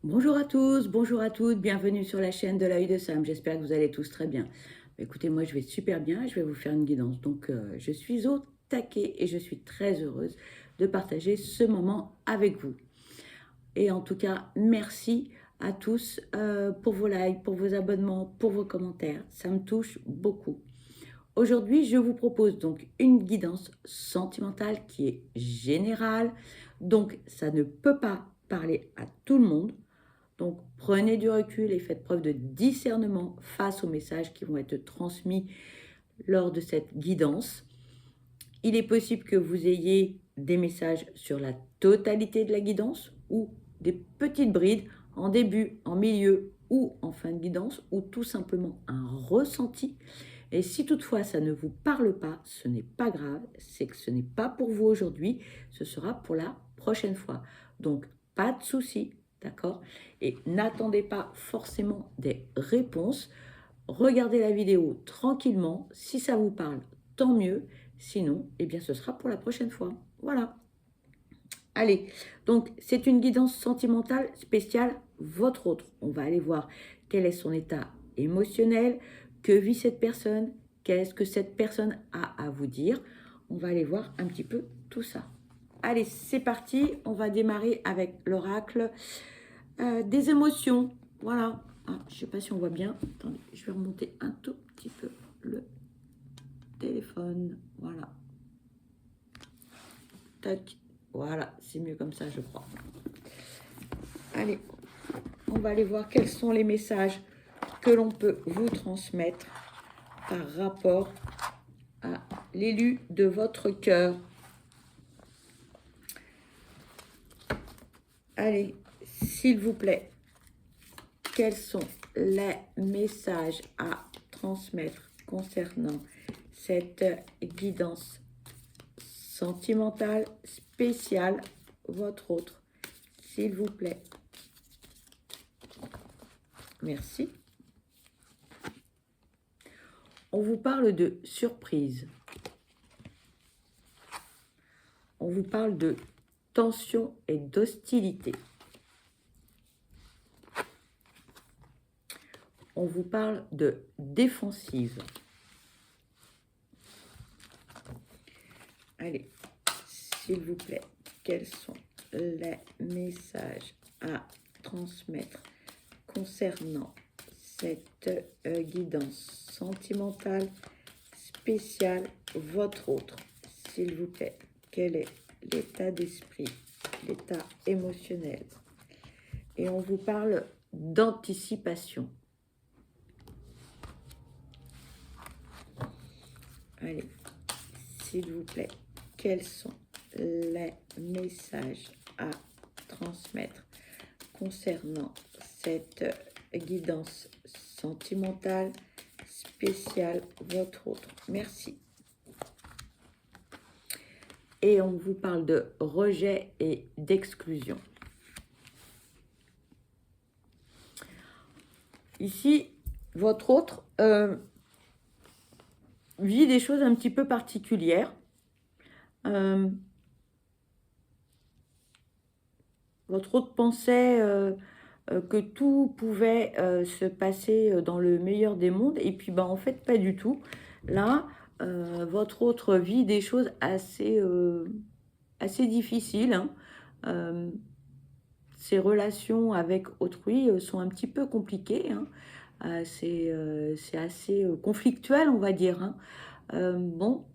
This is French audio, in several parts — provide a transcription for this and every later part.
Bonjour à tous, bonjour à toutes, bienvenue sur la chaîne de l'œil de Sam. J'espère que vous allez tous très bien. Écoutez, moi je vais super bien, je vais vous faire une guidance. Donc je suis au taquet et je suis très heureuse de partager ce moment avec vous. Et en tout cas, merci à tous pour vos likes, pour vos abonnements, pour vos commentaires. Ça me touche beaucoup. Aujourd'hui, je vous propose donc une guidance sentimentale qui est générale. Donc ça ne peut pas parler à tout le monde. Donc, prenez du recul et faites preuve de discernement face aux messages qui vont être transmis lors de cette guidance. Il est possible que vous ayez des messages sur la totalité de la guidance ou des petites brides en début, en milieu ou en fin de guidance ou tout simplement un ressenti. Et si toutefois ça ne vous parle pas, ce n'est pas grave, c'est que ce n'est pas pour vous aujourd'hui, ce sera pour la prochaine fois. Donc, pas de souci, d'accord? Et n'attendez pas forcément des réponses. Regardez la vidéo tranquillement. Si ça vous parle, tant mieux. Sinon, eh bien, ce sera pour la prochaine fois. Voilà. Allez, donc c'est une guidance sentimentale spéciale votre autre. On va aller voir quel est son état émotionnel, que vit cette personne, qu'est-ce que cette personne a à vous dire. On va aller voir un petit peu tout ça. Allez, c'est parti. On va démarrer avec l'oracle des émotions. Voilà. Ah, je ne sais pas si on voit bien. Attendez, je vais remonter un tout petit peu le téléphone. Voilà. Tac. Voilà, c'est mieux comme ça, je crois. Allez, on va aller voir quels sont les messages que l'on peut vous transmettre par rapport à l'élu de votre cœur. Allez, s'il vous plaît, quels sont les messages à transmettre concernant cette guidance sentimentale spéciale, votre autre, s'il vous plaît. Merci. On vous parle de surprise. On vous parle de tension et d'hostilité. On vous parle de défensive. Allez, s'il vous plaît, quels sont les messages à transmettre concernant cette guidance sentimentale spéciale, votre autre, s'il vous plaît, quel est l'état d'esprit, l'état émotionnel? Et on vous parle d'anticipation. Allez, s'il vous plaît, quels sont les messages à transmettre concernant cette guidance sentimentale spéciale, votre autre? Merci. Et on vous parle de rejet et d'exclusion. Ici, votre autre vit des choses un petit peu particulières. Votre autre pensait que tout pouvait se passer dans le meilleur des mondes, et puis en fait, pas du tout. Là, votre autre vit des choses assez difficiles. Hein. Ses relations avec autrui sont un petit peu compliquées. Hein. C'est assez conflictuel, on va dire. Hein. Bon,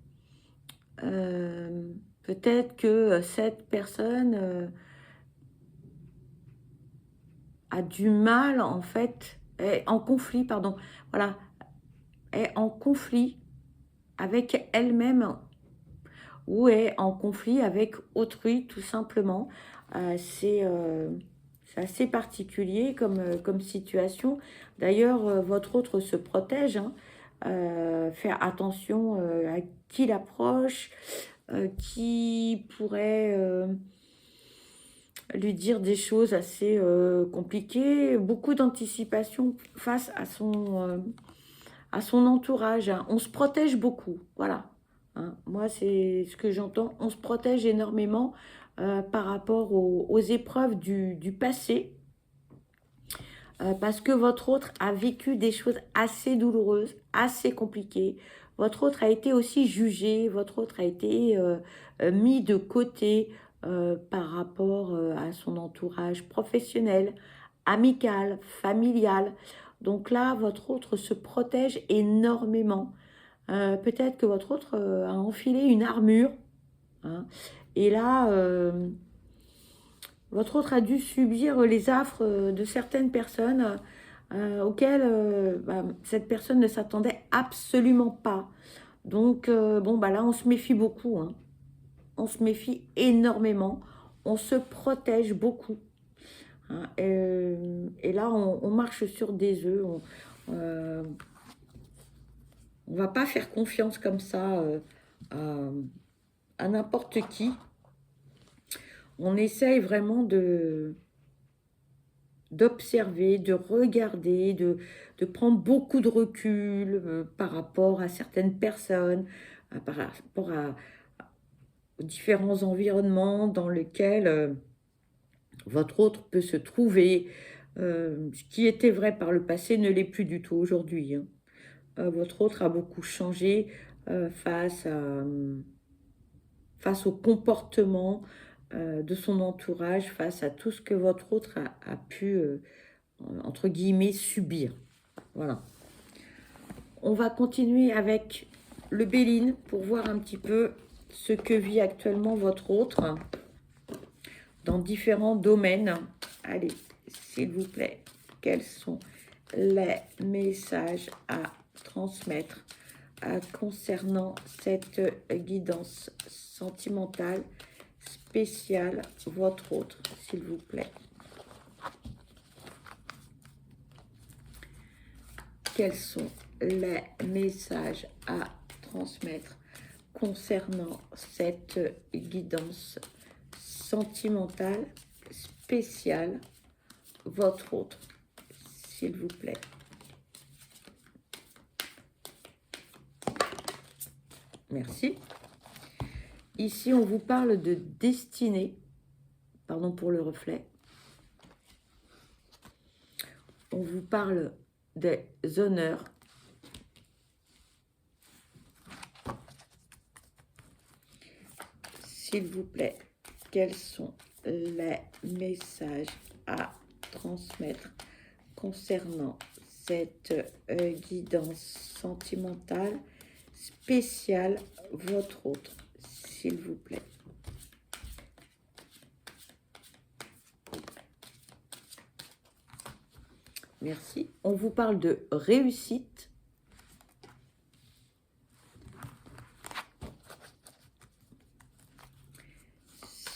peut-être que cette personne a du mal, en fait, est en conflit, pardon, voilà, est en conflit avec elle-même ou est en conflit avec autrui, tout simplement. C'est assez particulier comme situation. D'ailleurs, votre autre se protège, hein. Faire attention à qui l'approche, qui pourrait lui dire des choses assez compliquées, beaucoup d'anticipation face à son entourage. Hein. On se protège beaucoup, voilà. Hein. Moi, c'est ce que j'entends. On se protège énormément par rapport aux épreuves du passé. parce que votre autre a vécu des choses assez douloureuses, assez compliquées. Votre autre a été aussi jugé, votre autre a été mis de côté par rapport à son entourage professionnel, amical, familial. Donc là, votre autre se protège énormément. Peut-être que votre autre a enfilé une armure, hein, et là, votre autre a dû subir les affres de certaines personnes auxquelles bah, cette personne ne s'attendait absolument pas. Donc, bon, bah là, on se méfie beaucoup, hein. On se méfie énormément. On se protège beaucoup, hein. Et là, on marche sur des œufs. On va pas faire confiance comme ça à n'importe qui. On essaye vraiment d'observer, de regarder, de prendre beaucoup de recul par rapport à certaines personnes, par rapport aux différents environnements dans lesquels votre autre peut se trouver. Ce qui était vrai par le passé ne l'est plus du tout aujourd'hui, hein. Votre autre a beaucoup changé face au comportement de son entourage, face à tout ce que votre autre a pu, entre guillemets, subir. Voilà. On va continuer avec le Béline pour voir un petit peu ce que vit actuellement votre autre dans différents domaines. Allez, s'il vous plaît, quels sont les messages à transmettre concernant cette guidance sentimentale spéciale, votre autre, s'il vous plaît. Quels sont les messages à transmettre concernant cette guidance sentimentale spéciale, votre autre, s'il vous plaît. Merci. Ici, on vous parle de destinée. Pardon pour le reflet. On vous parle des honneurs. S'il vous plaît, quels sont les messages à transmettre concernant cette guidance sentimentale spéciale, votre autre, s'il vous plaît. Merci. On vous parle de réussite.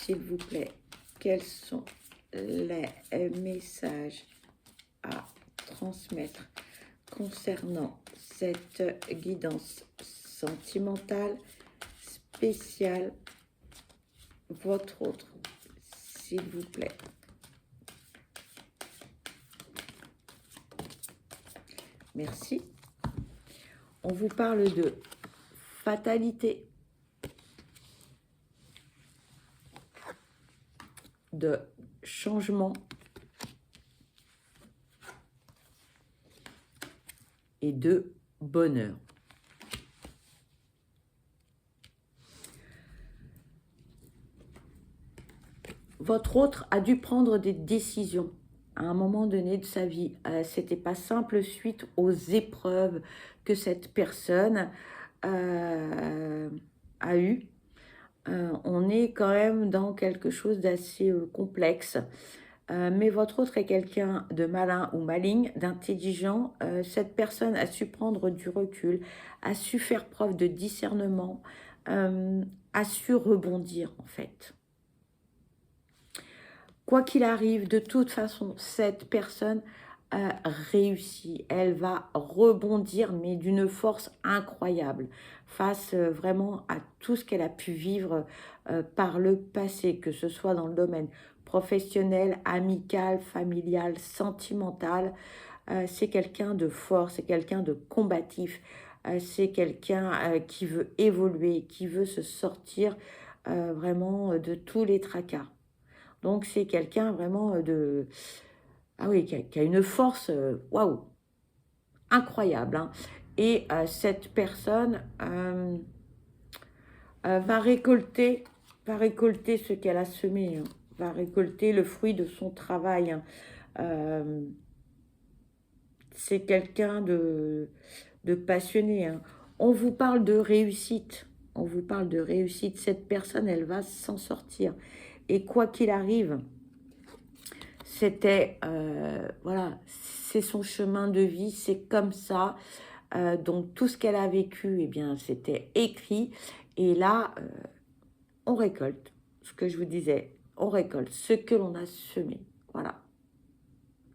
S'il vous plaît, quels sont les messages à transmettre concernant cette guidance sentimentale spéciale, votre autre, s'il vous plaît. Merci. On vous parle de fatalité, de changement et de bonheur. Votre autre a dû prendre des décisions à un moment donné de sa vie. C'était pas simple suite aux épreuves que cette personne a eues. On est quand même dans quelque chose d'assez complexe. Mais votre autre est quelqu'un de malin ou maligne, d'intelligent. Cette personne a su prendre du recul, a su faire preuve de discernement, a su rebondir en fait. Quoi qu'il arrive, de toute façon, cette personne réussit. Elle va rebondir, mais d'une force incroyable, face vraiment à tout ce qu'elle a pu vivre par le passé, que ce soit dans le domaine professionnel, amical, familial, sentimental. C'est quelqu'un de fort, c'est quelqu'un de combatif, c'est quelqu'un qui veut évoluer, qui veut se sortir vraiment de tous les tracas. Donc, c'est quelqu'un vraiment ah oui, qui a une force, waouh, incroyable, hein. Et cette personne va récolter ce qu'elle a semé, hein, va récolter le fruit de son travail, hein. Euh, c'est quelqu'un de passionné, hein. On vous parle de réussite. On vous parle de réussite. Cette personne, elle va s'en sortir. Et quoi qu'il arrive, c'était, voilà, c'est son chemin de vie, c'est comme ça. Donc tout ce qu'elle a vécu, eh bien, c'était écrit. Et là, on récolte ce que je vous disais. On récolte ce que l'on a semé. Voilà,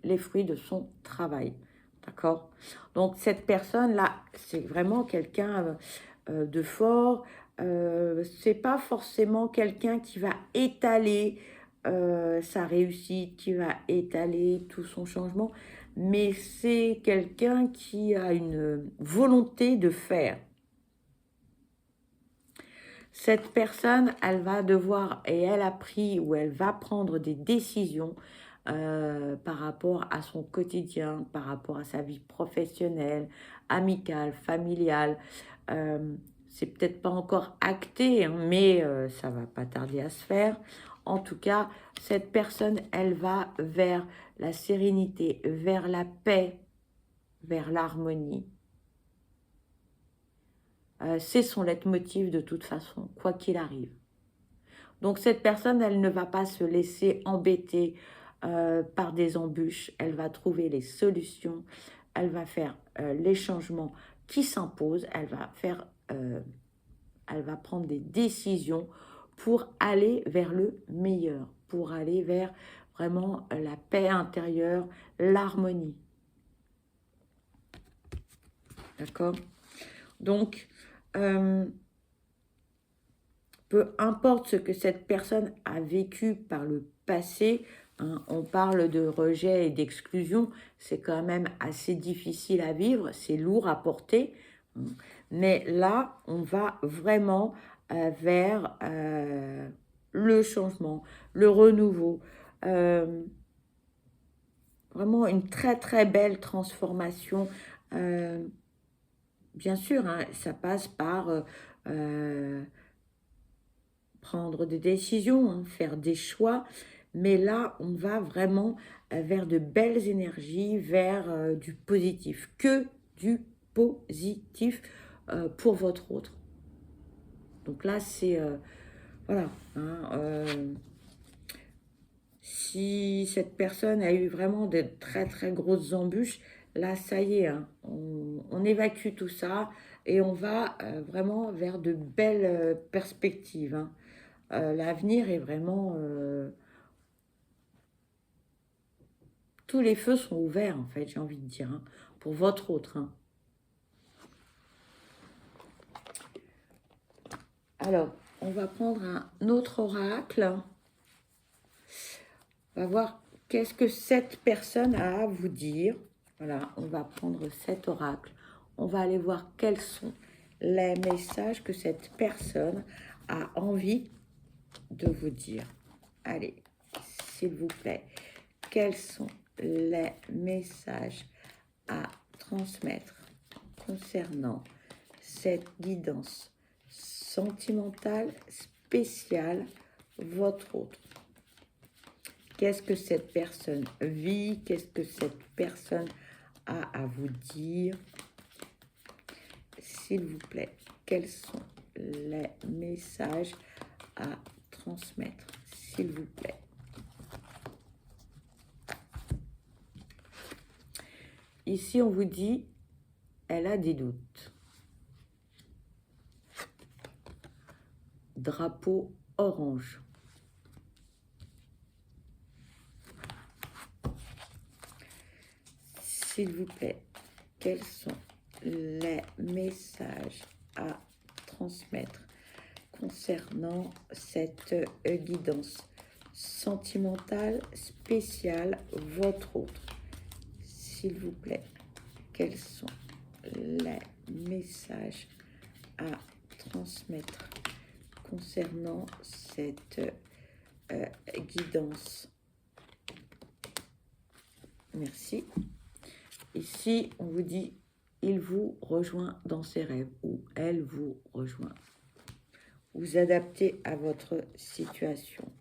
les fruits de son travail. D'accord? Donc cette personne-là, c'est vraiment quelqu'un de fort. C'est pas forcément quelqu'un qui va étaler sa réussite, qui va étaler tout son changement, mais c'est quelqu'un qui a une volonté de faire. Cette personne, elle va devoir, et elle a pris, ou elle va prendre des décisions par rapport à son quotidien, par rapport à sa vie professionnelle, amicale, familiale. C'est peut-être pas encore acté, hein, mais ça va pas tarder à se faire. En tout cas, cette personne, elle va vers la sérénité, vers la paix, vers l'harmonie. C'est son leitmotiv de toute façon, quoi qu'il arrive. Donc cette personne, elle ne va pas se laisser embêter par des embûches, elle va trouver les solutions, elle va faire les changements qui s'imposent, elle va prendre des décisions pour aller vers le meilleur, pour aller vers vraiment la paix intérieure, l'harmonie. D'accord? Donc, peu importe ce que cette personne a vécu par le passé, hein, on parle de rejet et d'exclusion, c'est quand même assez difficile à vivre, c'est lourd à porter, hein, mais là, on va vraiment vers le changement, le renouveau, vraiment une très très belle transformation. Bien sûr, hein, ça passe par prendre des décisions, hein, faire des choix, mais là, on va vraiment vers de belles énergies, vers du positif, que du positif pour votre autre. Donc là, c'est, voilà, hein, si cette personne a eu vraiment de très très grosses embûches, là, ça y est, hein, on évacue tout ça et on va vraiment vers de belles perspectives, hein. L'avenir est vraiment... tous les feux sont ouverts, en fait, j'ai envie de dire, hein, pour votre autre, hein. Alors, on va prendre un autre oracle. On va voir qu'est-ce que cette personne a à vous dire. Voilà, on va prendre cet oracle. On va aller voir quels sont les messages que cette personne a envie de vous dire. Allez, s'il vous plaît, quels sont les messages à transmettre concernant cette guidance sentimentale spéciale, votre autre? Qu'est-ce que cette personne vit? Qu'est-ce que cette personne a à vous dire? S'il vous plaît, quels sont les messages à transmettre? S'il vous plaît. Ici, on vous dit, elle a des doutes. Drapeau orange. S'il vous plaît, quels sont les messages à transmettre concernant cette guidance sentimentale spéciale, votre autre? S'il vous plaît, quels sont les messages à transmettre concernant cette guidance Merci. Ici, on vous dit, il vous rejoint dans ses rêves ou elle vous rejoint. Vous adaptez à votre situation.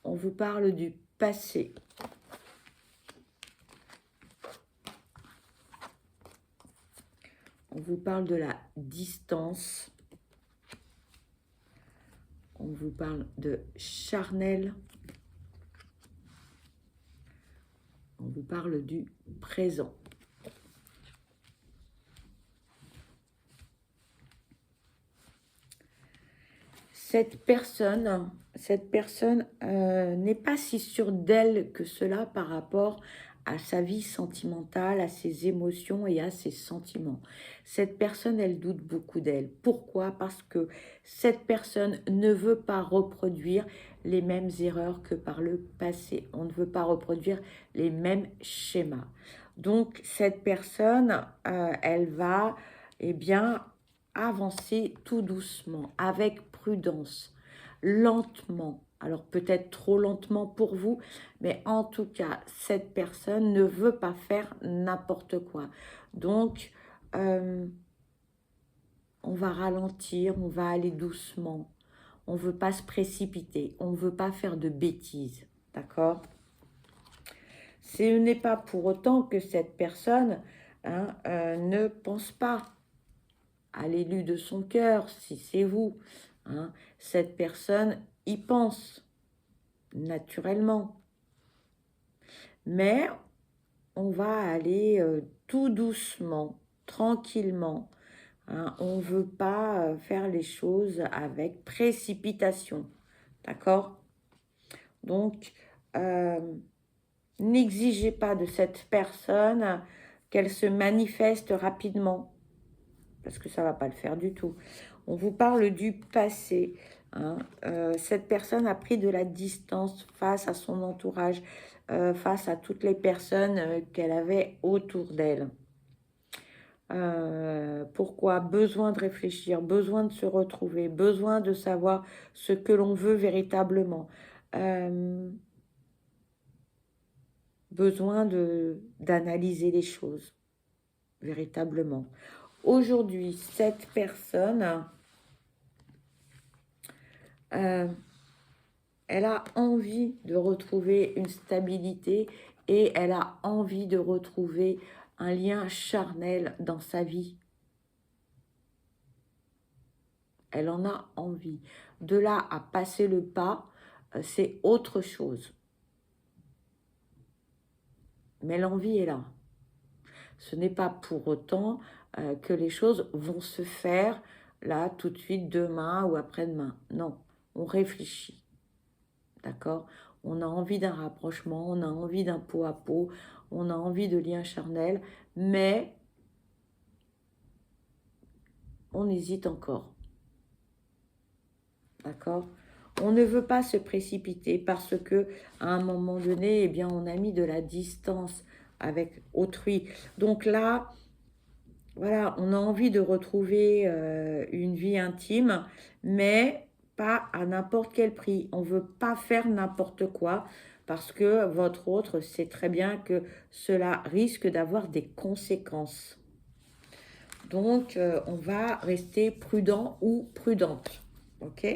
On vous parle du passé. On vous parle de la distance. On vous parle de charnel. On vous parle du présent. Cette personne n'est pas si sûre d'elle que cela par rapport à sa vie sentimentale, à ses émotions et à ses sentiments. Cette personne, elle doute beaucoup d'elle. Pourquoi? Parce que cette personne ne veut pas reproduire les mêmes erreurs que par le passé. On ne veut pas reproduire les mêmes schémas. Donc, cette personne, elle va, eh bien, avancer tout doucement, avec prudence, lentement. Alors peut-être trop lentement pour vous, mais en tout cas, cette personne ne veut pas faire n'importe quoi. Donc, on va ralentir, on va aller doucement. On ne veut pas se précipiter, on ne veut pas faire de bêtises, d'accord? Ce n'est pas pour autant que cette personne ne pense pas à l'élu de son cœur, si c'est vous. Cette personne y pense, naturellement. Mais on va aller tout doucement, tranquillement. On ne veut pas faire les choses avec précipitation. D'accord? Donc, n'exigez pas de cette personne qu'elle se manifeste rapidement, parce que ça ne va pas le faire du tout. On vous parle du passé. Cette personne a pris de la distance face à son entourage, face à toutes les personnes qu'elle avait autour d'elle. Pourquoi? Besoin de réfléchir, besoin de se retrouver, besoin de savoir ce que l'on veut véritablement. Besoin d'analyser les choses, véritablement. Aujourd'hui, cette personne, elle a envie de retrouver une stabilité et elle a envie de retrouver un lien charnel dans sa vie. Elle en a envie. De là à passer le pas, c'est autre chose. Mais l'envie est là. Ce n'est pas pour autant que les choses vont se faire là, tout de suite, demain ou après-demain. Non, on réfléchit. D'accord? On a envie d'un rapprochement, on a envie d'un pot à pot, on a envie de liens charnels, mais on hésite encore. D'accord? On ne veut pas se précipiter parce que à un moment donné, eh bien, on a mis de la distance avec autrui. Donc là, voilà, on a envie de retrouver une vie intime, mais pas à n'importe quel prix. On ne veut pas faire n'importe quoi parce que votre autre sait très bien que cela risque d'avoir des conséquences. Donc, on va rester prudent ou prudente. Ok?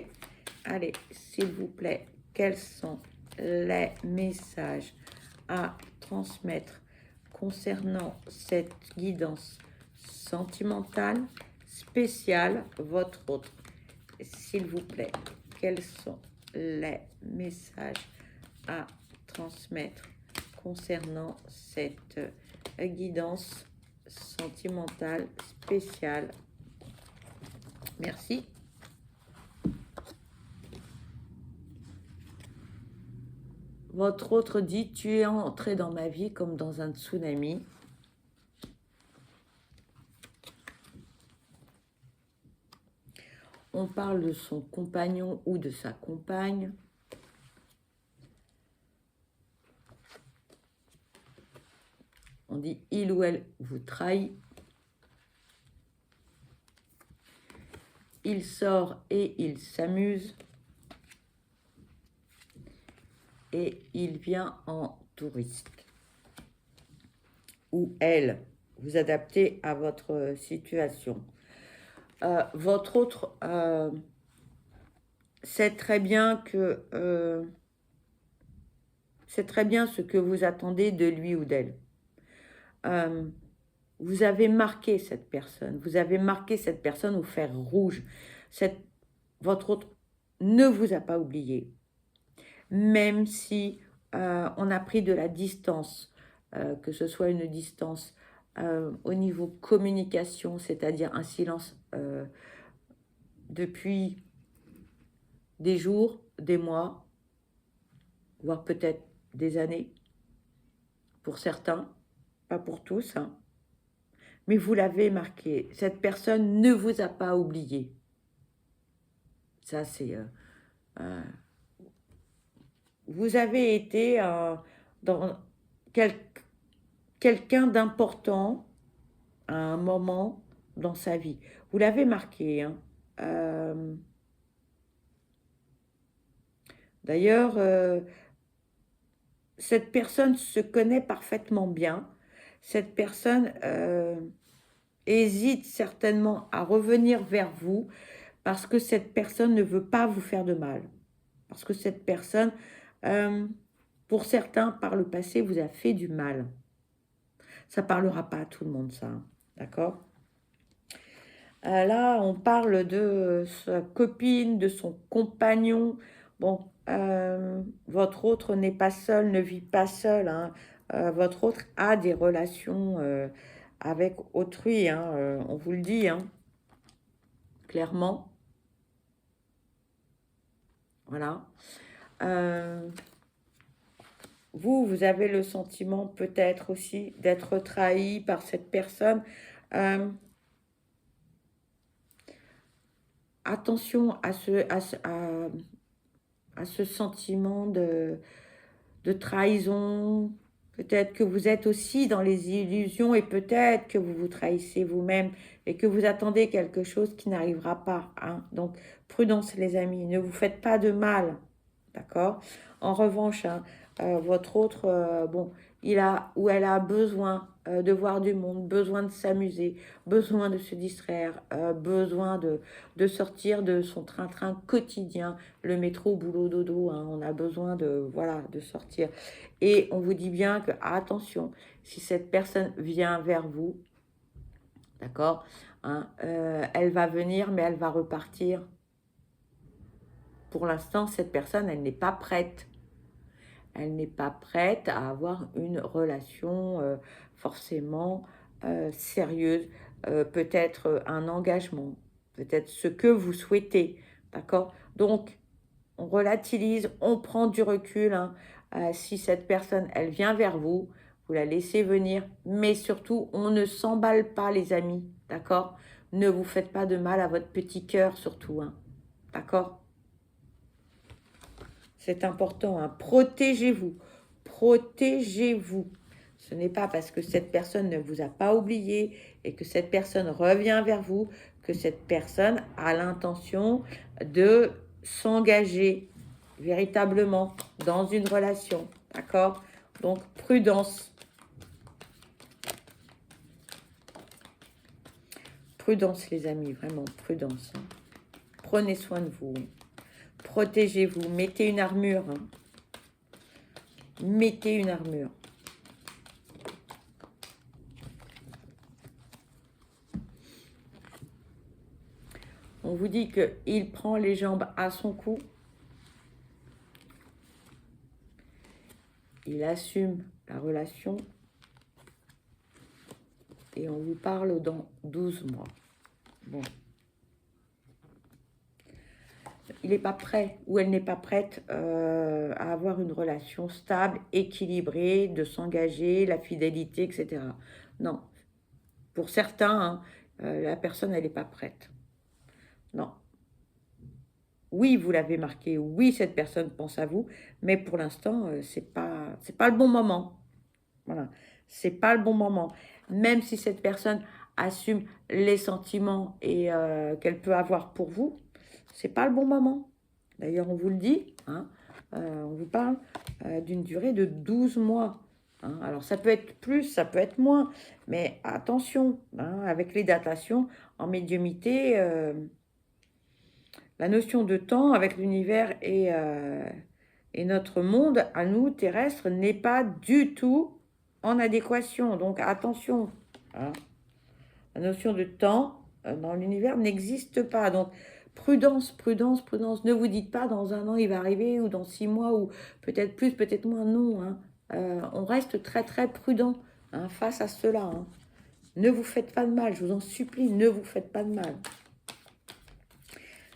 Allez, s'il vous plaît, quels sont les messages à transmettre concernant cette guidance sentimentale spéciale, votre autre? S'il vous plaît, quels sont les messages à transmettre concernant cette guidance sentimentale spéciale? Merci. Votre autre dit, tu es entré dans ma vie comme dans un tsunami. On parle de son compagnon ou de sa compagne. On dit, il ou elle vous trahit. Il sort et il s'amuse. Et il vient en touriste. ou elle, vous adapter à votre situation. Votre autre sait très bien c'est très bien ce que vous attendez de lui ou d'elle. Vous avez marqué cette personne. Vous avez marqué cette personne au fer rouge. Votre autre ne vous a pas oublié. Même si on a pris de la distance, que ce soit une distance au niveau communication, c'est-à-dire un silence depuis des jours, des mois, voire peut-être des années, pour certains, pas pour tous, hein. Mais vous l'avez marqué. Cette personne ne vous a pas oublié. Ça, c'est... vous avez été dans quelqu'un d'important à un moment dans sa vie. Vous l'avez marqué, hein. D'ailleurs, cette personne se connaît parfaitement bien. Cette personne hésite certainement à revenir vers vous parce que cette personne ne veut pas vous faire de mal. Parce que cette personne, pour certains, par le passé, vous a fait du mal. Ça ne parlera pas à tout le monde, ça. Hein. D'accord ? Là, on parle de sa copine, de son compagnon. Bon, votre autre n'est pas seul, ne vit pas seul. Hein. Votre autre a des relations avec autrui. Hein. On vous le dit, hein, clairement. Voilà. Vous avez le sentiment peut-être aussi d'être trahi par cette personne. Attention à ce sentiment de trahison. Peut-être que vous êtes aussi dans les illusions et peut-être que vous vous trahissez vous-même et que vous attendez quelque chose qui n'arrivera pas. Hein. Donc, prudence les amis, ne vous faites pas de mal. D'accord ? En revanche, hein, votre autre, bon, il a ou elle a besoin de voir du monde, besoin de s'amuser, besoin de se distraire, besoin de sortir de son train-train quotidien, le métro, boulot, dodo, hein, on a besoin voilà, de sortir. Et on vous dit bien que, attention, si cette personne vient vers vous, d'accord, hein, elle va venir, mais elle va repartir. Pour l'instant, cette personne, elle n'est pas prête. Elle n'est pas prête à avoir une relation forcément sérieuse, peut-être un engagement, peut-être ce que vous souhaitez, d'accord? Donc, on relativise, on prend du recul. Hein. Si cette personne, elle vient vers vous, vous la laissez venir, mais surtout, on ne s'emballe pas, les amis, d'accord? Ne vous faites pas de mal à votre petit cœur, surtout, hein, d'accord? C'est important, hein. Protégez-vous. Protégez-vous. Ce n'est pas parce que cette personne ne vous a pas oublié et que cette personne revient vers vous que cette personne a l'intention de s'engager véritablement dans une relation. D'accord? Donc, prudence. Prudence, les amis, vraiment, prudence. Hein. Prenez soin de vous. Protégez-vous. Mettez une armure. Hein. Mettez une armure. On vous dit qu'il prend les jambes à son cou. Il assume la relation. Et on vous parle dans 12 mois. Bon. Il n'est pas prêt ou elle n'est pas prête à avoir une relation stable, équilibrée, de s'engager, la fidélité, etc. Non. Pour certains, hein, la personne, elle n'est pas prête. Non. Oui, vous l'avez marqué. Oui, cette personne pense à vous. Mais pour l'instant, c'est pas le bon moment. Voilà. C'est pas le bon moment. Même si cette personne assume les sentiments et qu'elle peut avoir pour vous, c'est pas le bon moment. D'ailleurs, on vous le dit, hein, on vous parle d'une durée de 12 mois. hein. Alors, ça peut être plus, ça peut être moins, mais attention, hein, avec les datations, en médiumnité, la notion de temps avec l'univers et notre monde, à nous, terrestres, n'est pas du tout en adéquation. Donc, attention, hein. La notion de temps dans l'univers n'existe pas. Donc, prudence, prudence, prudence. Ne vous dites pas dans 1 an il va arriver, ou dans 6 mois, ou peut-être plus, peut-être moins. Non, hein. On reste très, très prudent, hein, face à cela, hein. Ne vous faites pas de mal, je vous en supplie, ne vous faites pas de mal.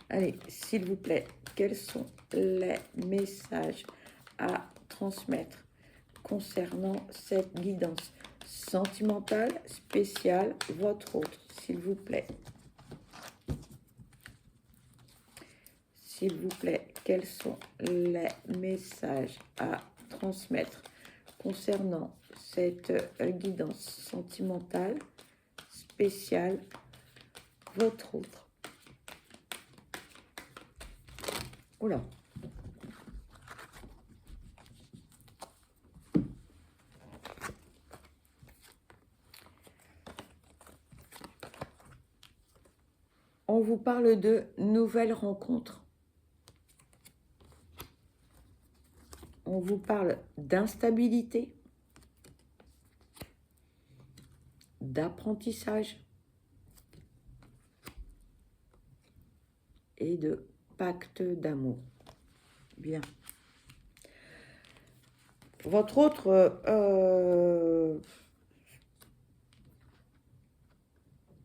Allez, s'il vous plaît, quels sont les messages à transmettre concernant cette guidance sentimentale, spéciale, votre autre, s'il vous plaît. S'il vous plaît, quels sont les messages à transmettre concernant cette guidance sentimentale, spéciale, votre autre. Oula. On vous parle de nouvelles rencontres. On vous parle d'instabilité, d'apprentissage et de pacte d'amour. Bien. Votre autre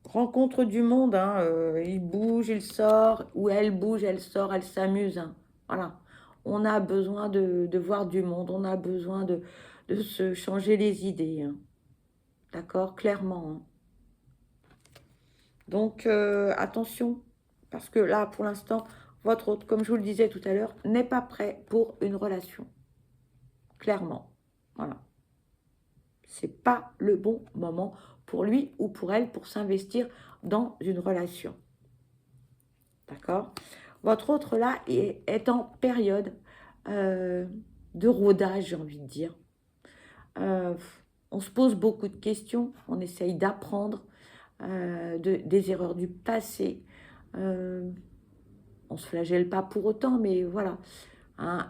rencontre du monde, hein, il bouge, il sort, ou elle bouge, elle sort, elle s'amuse, hein. Voilà. On a besoin de voir du monde, on a besoin de se changer les idées, hein. D'accord, clairement, hein. Donc, attention, parce que là, pour l'instant, votre autre, comme je vous le disais tout à l'heure, n'est pas prêt pour une relation. Clairement, voilà. C'est pas le bon moment pour lui ou pour elle pour s'investir dans une relation. D'accord? Votre autre, là, est en période de rodage, j'ai envie de dire. On se pose beaucoup de questions, on essaye d'apprendre des erreurs du passé. On ne se flagelle pas pour autant, mais voilà. Hein,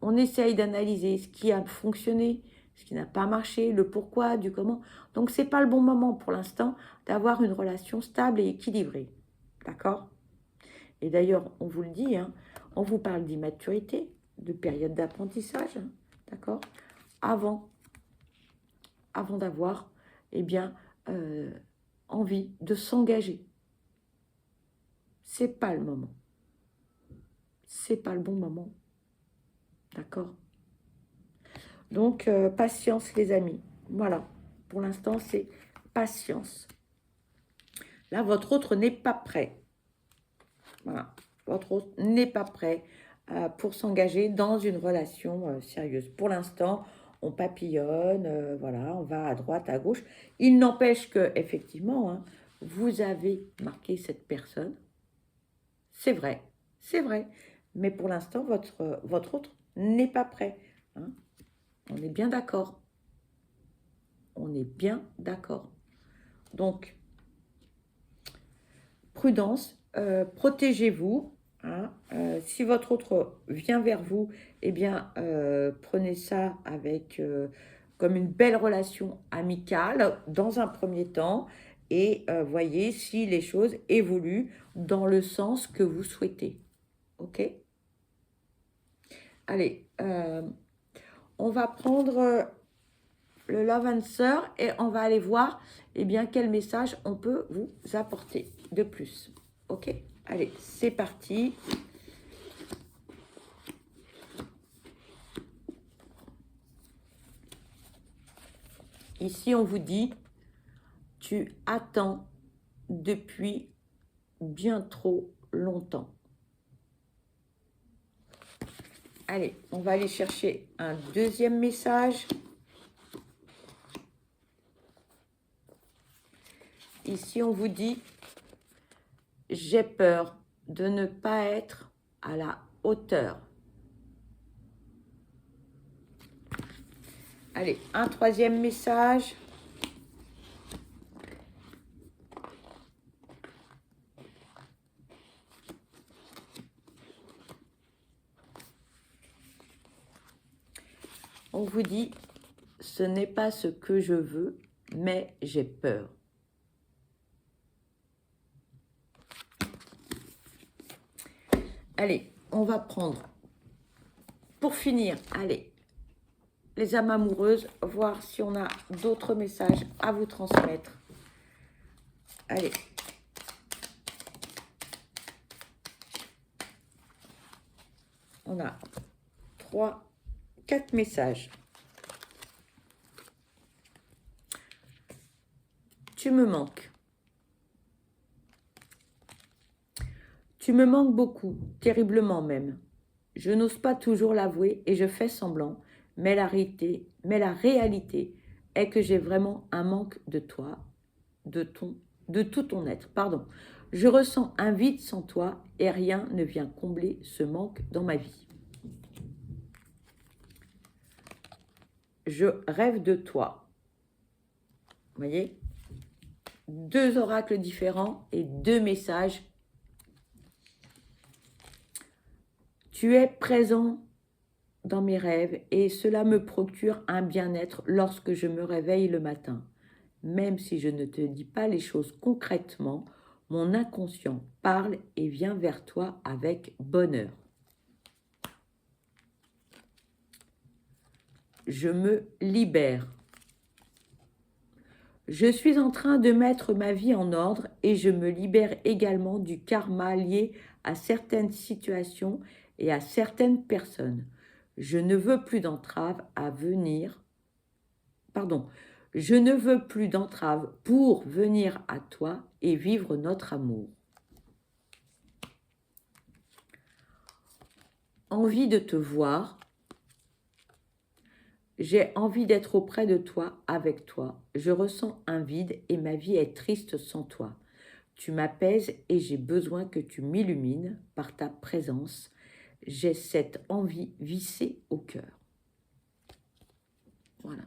on essaye d'analyser ce qui a fonctionné, ce qui n'a pas marché, le pourquoi, du comment. Donc, ce n'est pas le bon moment pour l'instant d'avoir une relation stable et équilibrée. D'accord? Et d'ailleurs, on vous le dit, hein, on vous parle d'immaturité, de période d'apprentissage, hein, d'accord? Avant d'avoir, eh bien, envie de s'engager. C'est pas le moment. C'est pas le bon moment. D'accord? Donc, patience, les amis. Voilà. Pour l'instant, c'est patience. Là, votre autre n'est pas prêt. Voilà. Votre autre n'est pas prêt pour s'engager dans une relation sérieuse. Pour l'instant, on papillonne, voilà, on va à droite, à gauche. Il n'empêche que, effectivement, hein, vous avez marqué cette personne. C'est vrai, c'est vrai. Mais pour l'instant, votre autre n'est pas prêt, hein. On est bien d'accord. On est bien d'accord. Donc, prudence, protégez-vous, hein. Si votre autre vient vers vous, eh bien, prenez ça avec comme une belle relation amicale dans un premier temps et voyez si les choses évoluent dans le sens que vous souhaitez. OK? Allez, on va prendre le Love Answer et on va aller voir eh bien, quel message on peut vous apporter de plus. Ok? Allez, c'est parti. Ici, on vous dit, tu attends depuis bien trop longtemps. Allez, on va aller chercher un deuxième message. Ici, on vous dit, j'ai peur de ne pas être à la hauteur. Allez. Allez, un troisième message. On vous dit, ce n'est pas ce que je veux, mais j'ai peur. Allez, on va prendre, pour finir, allez, les âmes amoureuses, voir si on a d'autres messages à vous transmettre. Allez. On a 4 messages. Tu me manques. Tu me manques beaucoup, terriblement même. Je n'ose pas toujours l'avouer et je fais semblant, mais la réalité est que j'ai vraiment un manque de toi, de tout ton être. Pardon. Je ressens un vide sans toi et rien ne vient combler ce manque dans ma vie. Je rêve de toi. Vous voyez ? 2 oracles différents et 2 messages. Tu es présent dans mes rêves et cela me procure un bien-être lorsque je me réveille le matin. Même si je ne te dis pas les choses concrètement, mon inconscient parle et vient vers toi avec bonheur. Je me libère. Je suis en train de mettre ma vie en ordre et je me libère également du karma lié à certaines situations et à certaines personnes. Je ne veux plus d'entrave à venir. Pardon. Je ne veux plus d'entrave pour venir à toi et vivre notre amour. Envie de te voir. J'ai envie d'être auprès de toi, avec toi. Je ressens un vide et ma vie est triste sans toi. Tu m'apaises et j'ai besoin que tu m'illumines par ta présence. J'ai cette envie vissée au cœur. Voilà.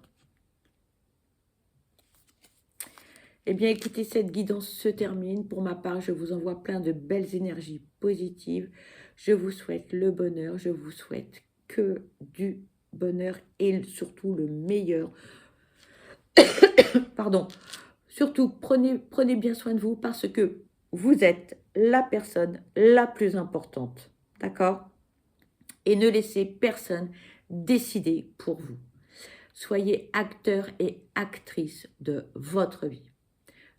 Eh bien, écoutez, cette guidance se termine. Pour ma part, je vous envoie plein de belles énergies positives. Je vous souhaite le bonheur. Je vous souhaite que du bonheur et surtout le meilleur. Pardon. Surtout, prenez bien soin de vous parce que vous êtes la personne la plus importante. D'accord ? Et ne laissez personne décider pour vous. Soyez acteur et actrice de votre vie.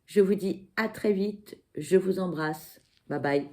Je vous dis à très vite. Je vous embrasse. Bye bye.